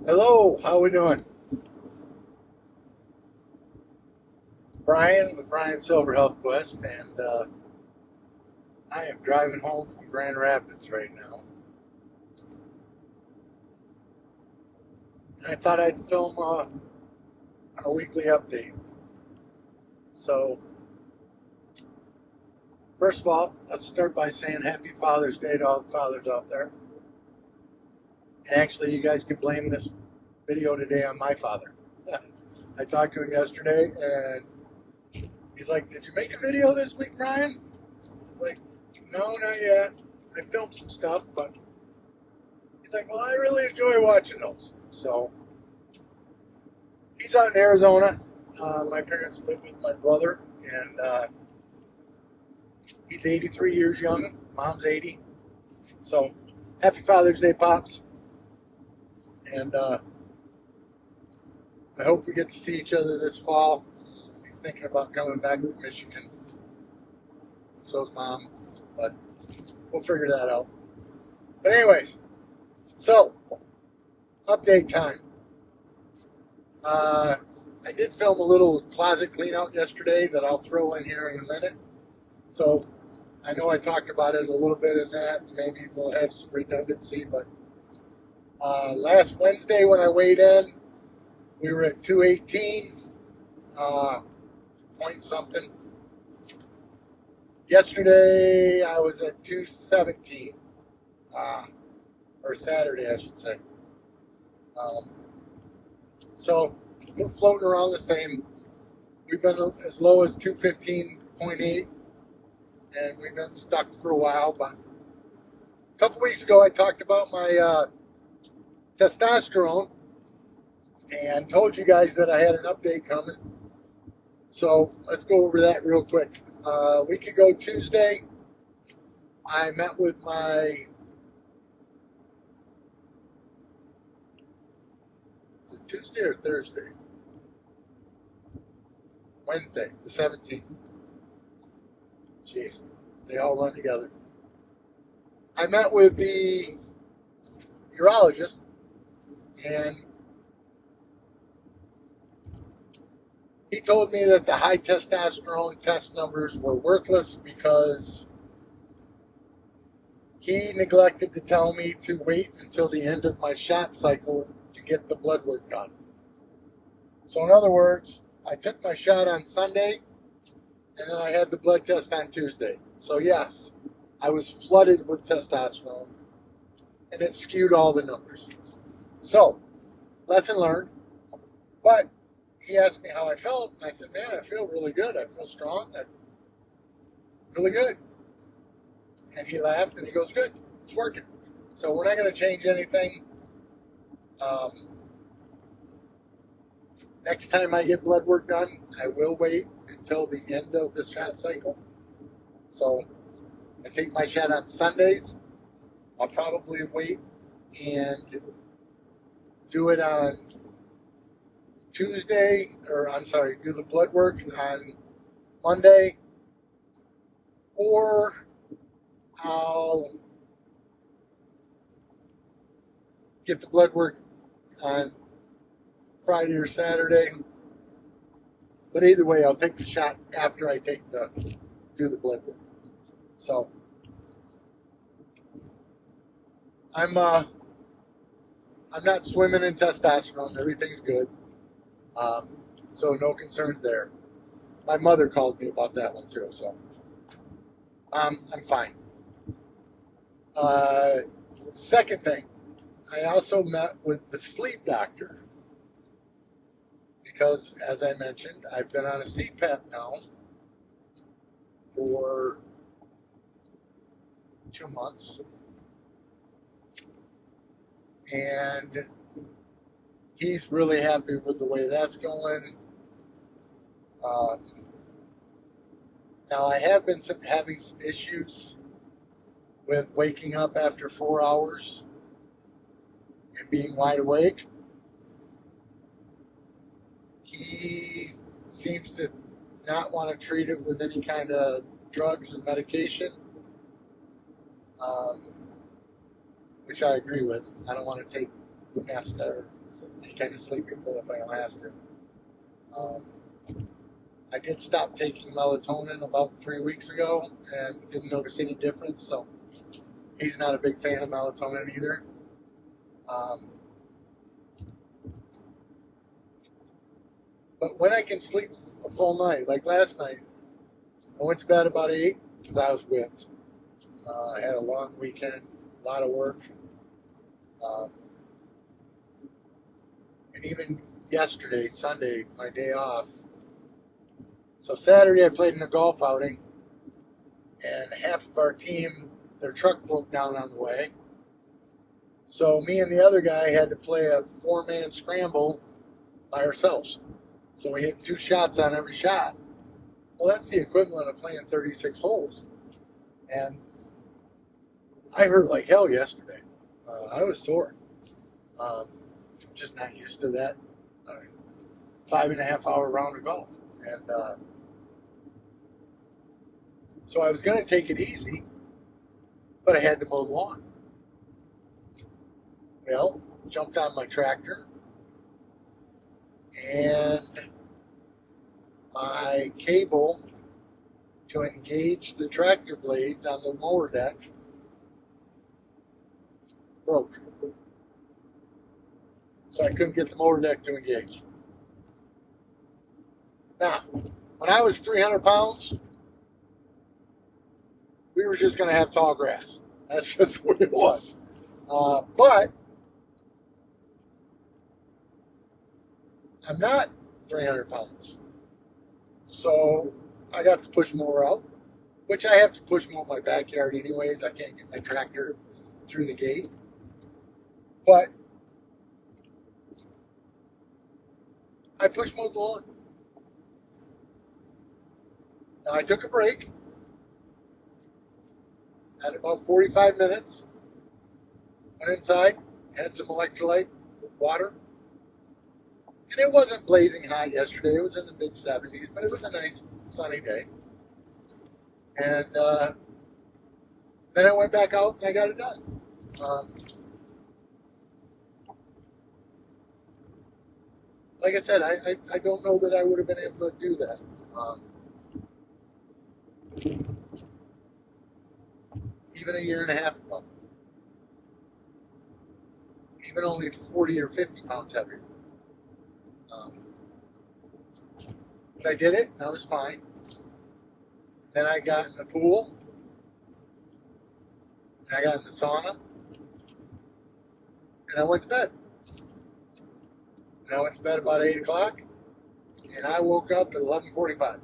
Hello, how we doing? It's Brian with Brian Silver Health Quest, and I am driving home from Grand Rapids right now. I thought I'd film a weekly update. So, first of all, let's start by saying Happy Father's Day to all the fathers out there. And actually, you guys can blame this video today on my father. I talked to him yesterday, and he's like, "Did you make a video this week, Brian?" I was like, "No, not yet. I filmed some stuff, but..." He's like, "Well, I really enjoy watching those." So he's out in Arizona. My parents live with my brother, and he's 83 years young. Mom's 80. So happy Father's Day, Pops. And I hope we get to see each other this fall. He's thinking about coming back to Michigan. So's Mom. But we'll figure that out. But anyways, so update time. I did film a little closet clean out yesterday that I'll throw in here in a minute. So I know I talked about it a little bit in that. Maybe we'll have some redundancy, but last Wednesday when I weighed in, we were at 218 point something. Yesterday I was at 217, or Saturday I should say. So we're floating around the same. We've been as low as 215.8, and we've been stuck for a while. But a couple weeks ago, I talked about my testosterone and told you guys that I had an update coming. So let's go over that real quick. A week ago Tuesday, I met with my... Is it Tuesday or Thursday? Wednesday, the 17th. Jeez, they all run together. I met with the urologist, and he told me that the high testosterone test numbers were worthless because he neglected to tell me to wait until the end of my shot cycle to get the blood work done. So in other words, I took my shot on Sunday, and then I had the blood test on Tuesday. So yes, I was flooded with testosterone, and it skewed all the numbers. So, lesson learned. But he asked me how I felt, and I said, man, I feel really good. I feel strong. I feel really good. And he laughed, and he goes, good, it's working. So we're not going to change anything. Next time I get blood work done, I will wait until the end of the shot cycle. So I take my shot on Sundays. I'll probably wait and do it on Tuesday, or I'm sorry, do the blood work on Monday, or I'll get the blood work on Friday or Saturday. But either way, I'll take the shot after I do the blood work. So I'm not swimming in testosterone. Everything's good. So no concerns there. My mother called me about that one too. So I'm fine. Second thing, I also met with the sleep doctor. Because, as I mentioned, I've been on a CPAP now for 2 months. And he's really happy with the way that's going. Now, I have been having some issues with waking up after 4 hours and being wide awake. He seems to not want to treat it with any kind of drugs or medication, which I agree with. I don't want to take Nesta or any kind of sleeping pill if I don't have to. Um, I did stop taking melatonin about 3 weeks ago and didn't notice any difference. So he's not a big fan of melatonin either. Um, but when I can sleep a full night, like last night, I went to bed about 8 because I was whipped. I had a long weekend, a lot of work. Um, and even yesterday, Sunday, my day off. So Saturday I played in a golf outing, and half of our team, their truck broke down on the way. So me and the other guy had to play a 4-man scramble by ourselves. So we hit 2 shots on every shot. Well, that's the equivalent of playing 36 holes. And I hurt like hell yesterday. I was sore. I'm just not used to that 5.5 hour round of golf. And so I was going to take it easy, but I had to mow the lawn. Well, jumped on my tractor, and my cable to engage the tractor blades on the mower deck broke. So I couldn't get the mower deck to engage. Now, when I was 300 pounds, we were just going to have tall grass. That's just what it was. But I'm not 300 pounds. So I got to push mower out, which I have to push mow my backyard anyways. I can't get my tractor through the gate. But I push mowed the lawn. Now I took a break at about 45 minutes. Went inside, had some electrolyte water. And it wasn't blazing hot yesterday. It was in the mid 70s, but it was a nice sunny day. And then I went back out and I got it done. Like I said, I don't know that I would have been able to do that. Even a year and a half ago. Even only 40 or 50 pounds heavier. But I did it, and I was fine. Then I got in the pool, and I got in the sauna, and I went to bed. And I went to bed about 8 o'clock, and I woke up at 11:45.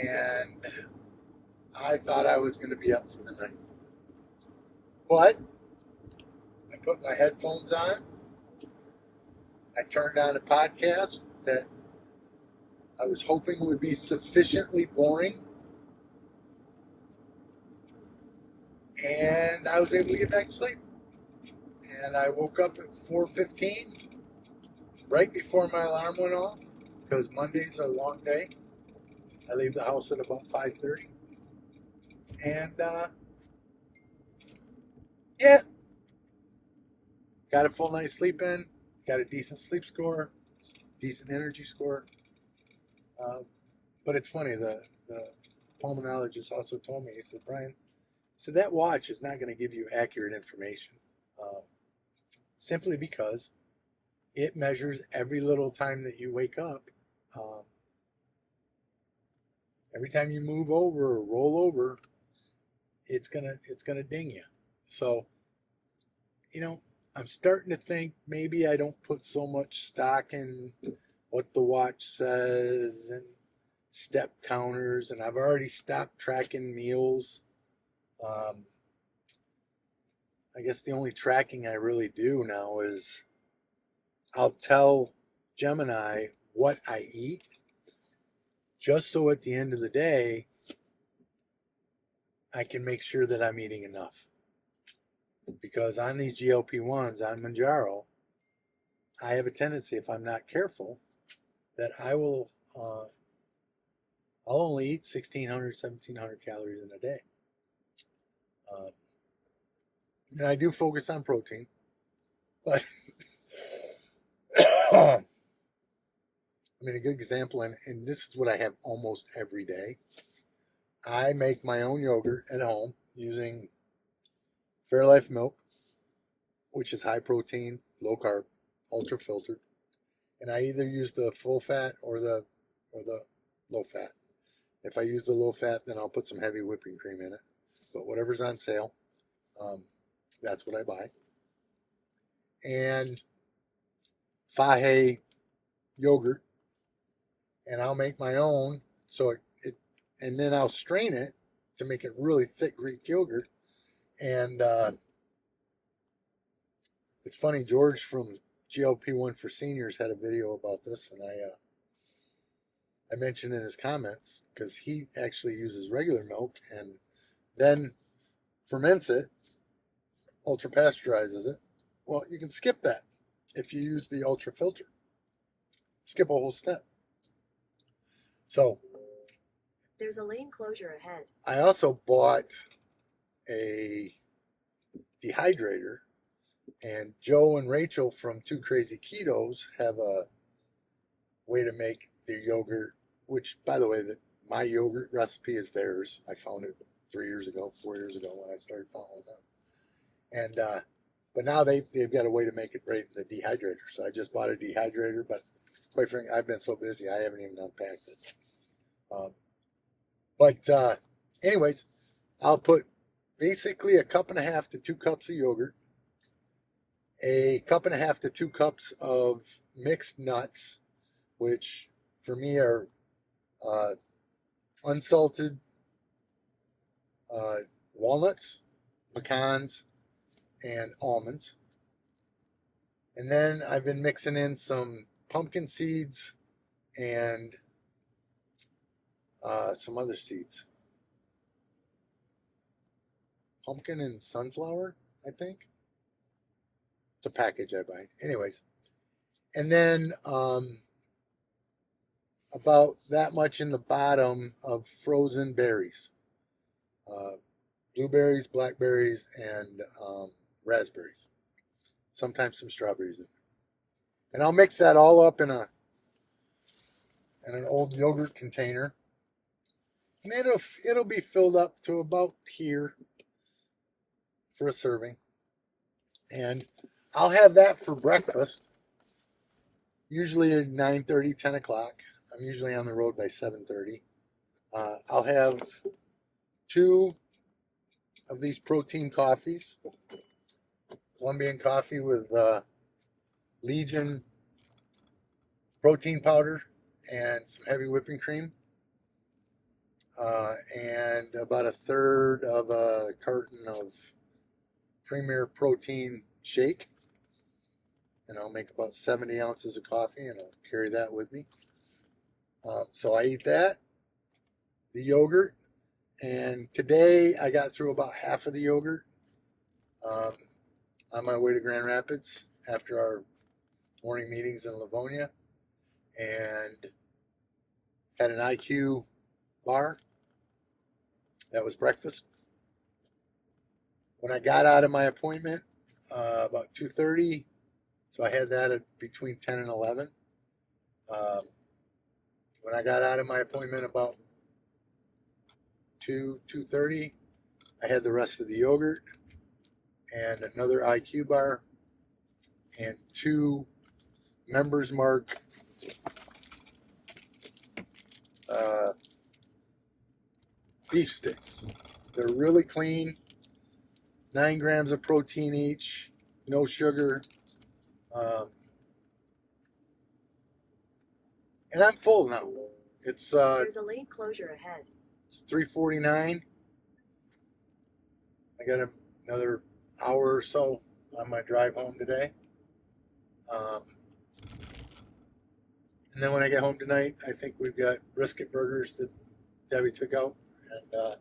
And I thought I was going to be up for the night. But I put my headphones on. I turned on a podcast that I was hoping would be sufficiently boring. And I was able to get back to sleep. And I woke up at 4:15, right before my alarm went off, because Mondays are a long day. I leave the house at about 5:30. And yeah, got a full night's sleep in, got a decent sleep score, decent energy score. But it's funny, the pulmonologist also told me, he said, Brian, so that watch is not going to give you accurate information, simply because it measures every little time that you wake up. Every time you move over or roll over, it's gonna ding you. So, I'm starting to think maybe I don't put so much stock in what the watch says and step counters, and I've already stopped tracking meals. I guess the only tracking I really do now is I'll tell Gemini what I eat, just so at the end of the day, I can make sure that I'm eating enough. Because on these GLP-1s, on Manjaro, I have a tendency, if I'm not careful, that I'll only eat 1,600, 1,700 calories in a day. And I do focus on protein. But I mean, a good example, and this is what I have almost every day. I make my own yogurt at home using Fairlife milk, which is high protein, low carb, ultra filtered, and I either use the full fat or the low fat. If I use the low fat, then I'll put some heavy whipping cream in it. But whatever's on sale, um, that's what I buy. And Fahe yogurt, and I'll make my own. So and then I'll strain it to make it really thick Greek yogurt. And it's funny, George from GLP-1 for Seniors had a video about this, and I mentioned in his comments because he actually uses regular milk and then ferments it, ultra pasteurizes it. Well, you can skip that if you use the ultra filter. Skip a whole step. So there's a lane closure ahead. I also bought a dehydrator, and Joe and Rachel from Two Crazy Ketos have a way to make their yogurt, which, by the way, my yogurt recipe is theirs. I found it 4 years ago when I started following them. And but now they've got a way to make it right in the dehydrator. So I just bought a dehydrator, but quite frankly, I've been so busy I haven't even unpacked it. But anyways, I'll put basically a cup and a half to 2 cups of yogurt, a cup and a half to 2 cups of mixed nuts, which for me are unsalted walnuts, pecans, and almonds. And then I've been mixing in some pumpkin seeds and some other seeds. Pumpkin and sunflower, I think. It's a package I buy. Anyways. And then about that much in the bottom of frozen berries. Blueberries, blackberries, and raspberries. Sometimes some strawberries in there. And I'll mix that all up in an old yogurt container. And it'll be filled up to about here for a serving. And I'll have that for breakfast, usually at 9:30, 10 o'clock. I'm usually on the road by 7:30. I'll have 2 of these protein coffees. Colombian coffee with Legion protein powder and some heavy whipping cream. And about a third of a carton of Premier Protein shake. And I'll make about 70 ounces of coffee, and I'll carry that with me. So I eat that, the yogurt, and today I got through about half of the yogurt on my way to Grand Rapids after our morning meetings in Livonia, and had an IQ bar. That was breakfast. When I got out of my appointment, about 2:30, so I had that at between 10 and 11. When I got out of my appointment about 2:30, I had the rest of the yogurt and another IQ bar and 2 Members Mark beef sticks. They're really clean, 9 grams of protein each, no sugar. And I'm full now. It's there's a lane closure ahead. It's 3:49. I got another hour or so on my drive home today. And then when I get home tonight, I think we've got brisket burgers that Debbie took out, and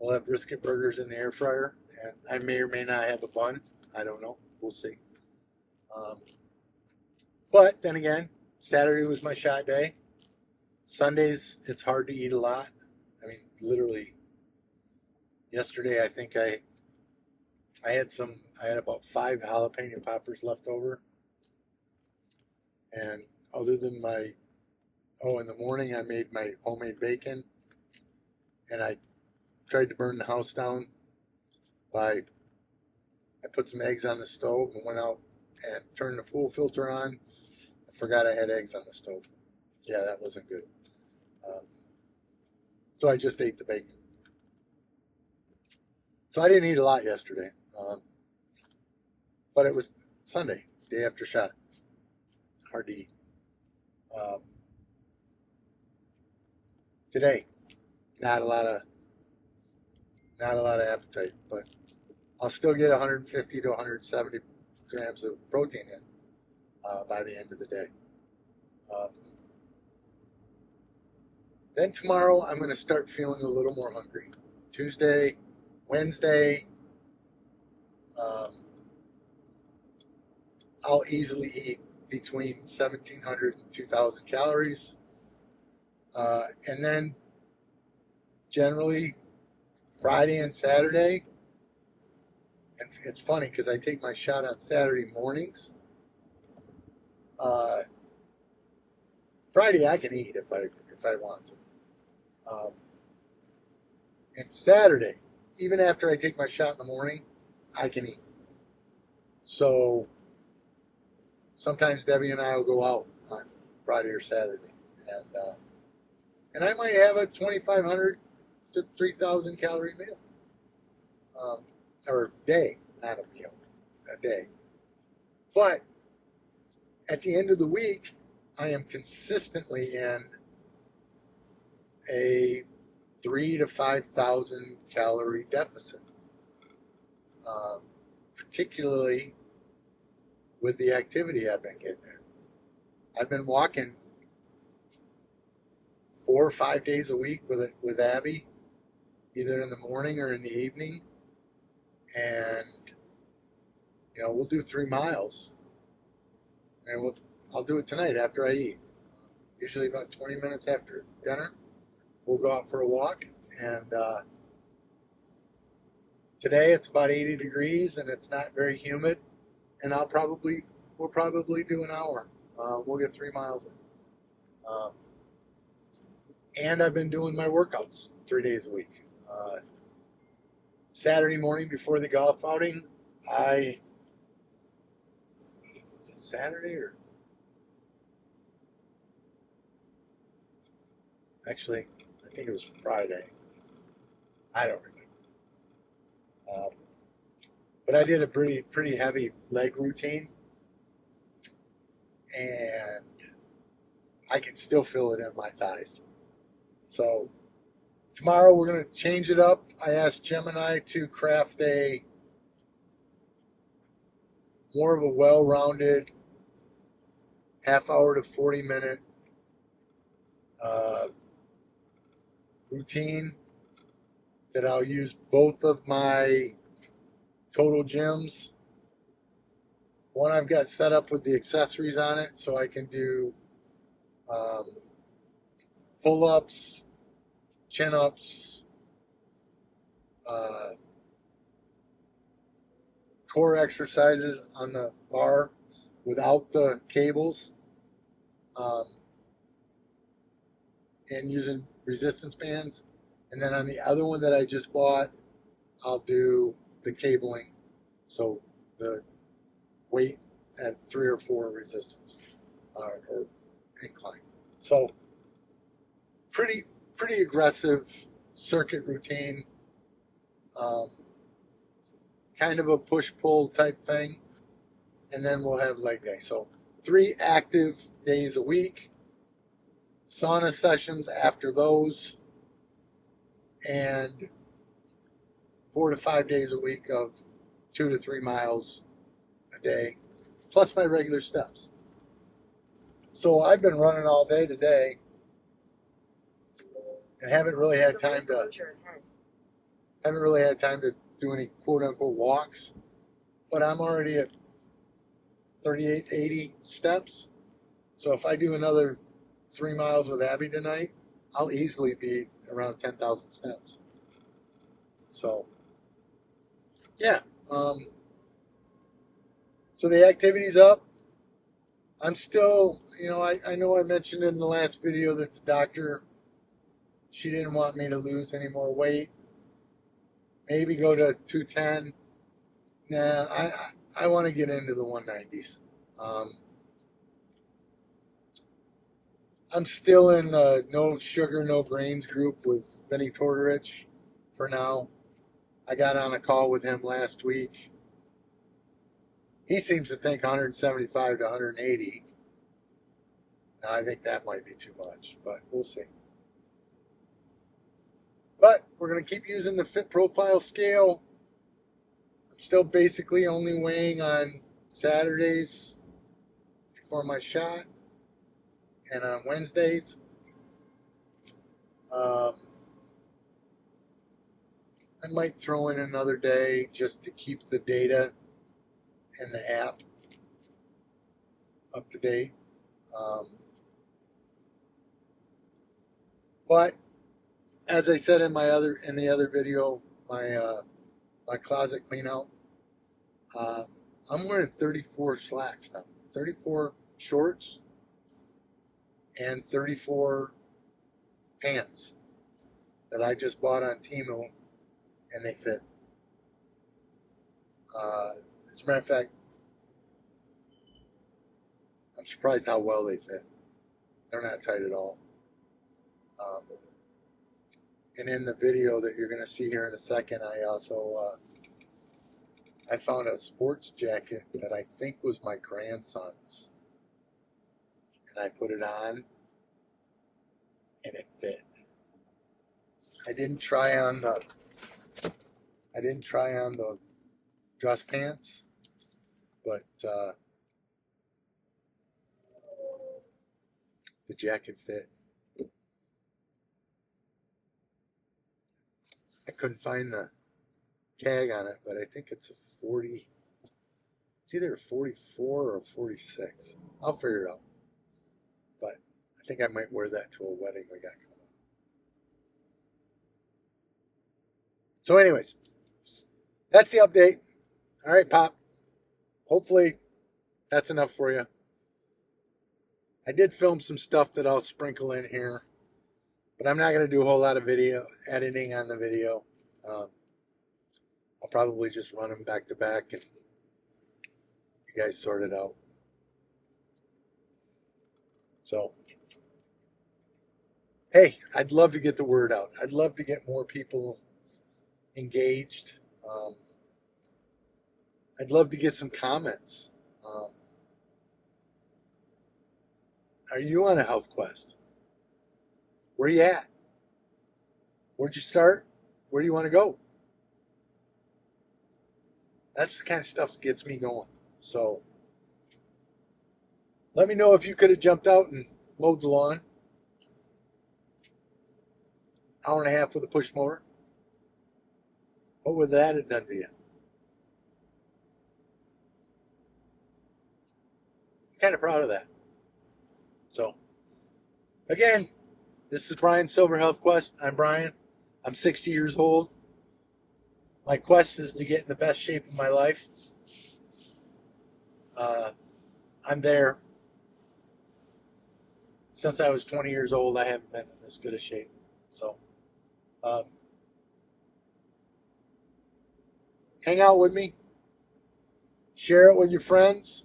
we'll have brisket burgers in the air fryer. And I may or may not have a bun. I don't know. We'll see. But then again, Saturday was my shot day. Sundays, it's hard to eat a lot. I mean, literally, yesterday I think I I had about 5 jalapeno poppers left over, and other than in the morning I made my homemade bacon, and I tried to burn the house down by I put some eggs on the stove and went out and turned the pool filter on. I forgot I had eggs on the stove. Yeah, that wasn't good. Um, so I just ate the bacon. So I didn't eat a lot yesterday, but it was Sunday, day after shot. Hard to eat. Um, Today, not a lot of appetite, but I'll still get 150 to 170 grams of protein in by the end of the day. Um, then tomorrow, I'm going to start feeling a little more hungry. Tuesday, Wednesday, um, I'll easily eat between 1,700 and 2,000 calories. And then generally Friday and Saturday, and it's funny because I take my shot on Saturday mornings. Uh, Friday I can eat if I want to. Um, and Saturday, even after I take my shot in the morning, I can eat. So sometimes Debbie and I will go out on Friday or Saturday, and I might have a 2,500 to 3,000 calorie meal, or day, not a meal, a day. But at the end of the week, I am consistently in a 3 to 5,000 calorie deficit, particularly with the activity I've been getting in. I've been walking 4 or 5 days a week with Abby, either in the morning or in the evening, and we'll do 3 miles, and I'll do it tonight after I eat. Usually about 20 minutes after dinner, we'll go out for a walk, and today it's about 80 degrees and it's not very humid, and we'll probably do an hour. We'll get 3 miles in. And I've been doing my workouts 3 days a week. Saturday morning before the golf outing, was it Saturday or actually, I think it was Friday. I don't remember. But I did a pretty heavy leg routine, and I can still feel it in my thighs. So tomorrow we're going to change it up. I asked Gemini to craft a more of a well-rounded half-hour to 40-minute routine that I'll use both of my total gyms. One I've got set up with the accessories on it, so I can do pull-ups, chin-ups, core exercises on the bar without the cables, and using resistance bands. And then on the other one that I just bought, I'll do the cabling, so the weight at 3 or 4 resistance or incline. So pretty aggressive circuit routine, kind of a push-pull type thing, and then we'll have leg day. So 3 active days a week, sauna sessions after those, and 4 to 5 days a week of 2 to 3 miles a day, plus my regular steps. So I've been running all day today, and haven't really had time to do any quote unquote walks. But I'm already at 3,880 steps. So if I do another 3 miles with Abby tonight, I'll easily be around 10,000 steps. So yeah, So the activity's up. I'm still, I know I mentioned in the last video that the doctor, she didn't want me to lose any more weight. Maybe go to 210. Nah, I want to get into the 190s. I'm still in the no sugar, no grains group with Benny Tortorich for now. I got on a call with him last week. He seems to think 175 to 180. Now, I think that might be too much, but we'll see. But we're going to keep using the Fit Profile scale. I'm still basically only weighing on Saturdays before my shot and on Wednesdays. I might throw in another day just to keep the data and the app up to date. But as I said in the other video, my closet clean out, I'm wearing 34 slacks now, 34 shorts and 34 pants that I just bought on Temu, and they fit. As a matter of fact, I'm surprised how well they fit. They're not tight at all. And in the video that you're going to see here in a second, I also I found a sports jacket that I think was my grandson's, and I put it on, and it fit. I didn't try on the dress pants, but the jacket fit. I couldn't find the tag on it, but I think it's a 40. It's either a 44 or 46. I'll figure it out. But I think I might wear that to a wedding we got coming up. So anyways, that's the update. All right, Pop. Hopefully that's enough for you. I did film some stuff that I'll sprinkle in here, but I'm not going to do a whole lot of video editing on the video. I'll probably just run them back to back and you guys sort it out. So, hey, I'd love to get the word out. I'd love to get more people engaged. I'd love to get some comments. Are you on a health quest? Where you at? Where'd you start? Where do you want to go? That's the kind of stuff that gets me going. So let me know if you could have jumped out and mowed the lawn. Hour and a half with a push mower. What would that have done to you? I'm kind of proud of that. So, again, this is Brian Silver Health Quest. I'm Brian. I'm 60 years old. My quest is to get in the best shape of my life. I'm there. Since I was 20 years old, I haven't been in this good a shape. So, hang out with me. Share it with your friends.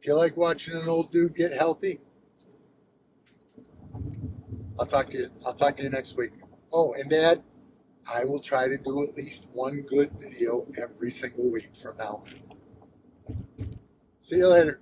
If you like watching an old dude get healthy, I'll talk to you next week. Oh, and Dad, I will try to do at least one good video every single week from now on. See you later.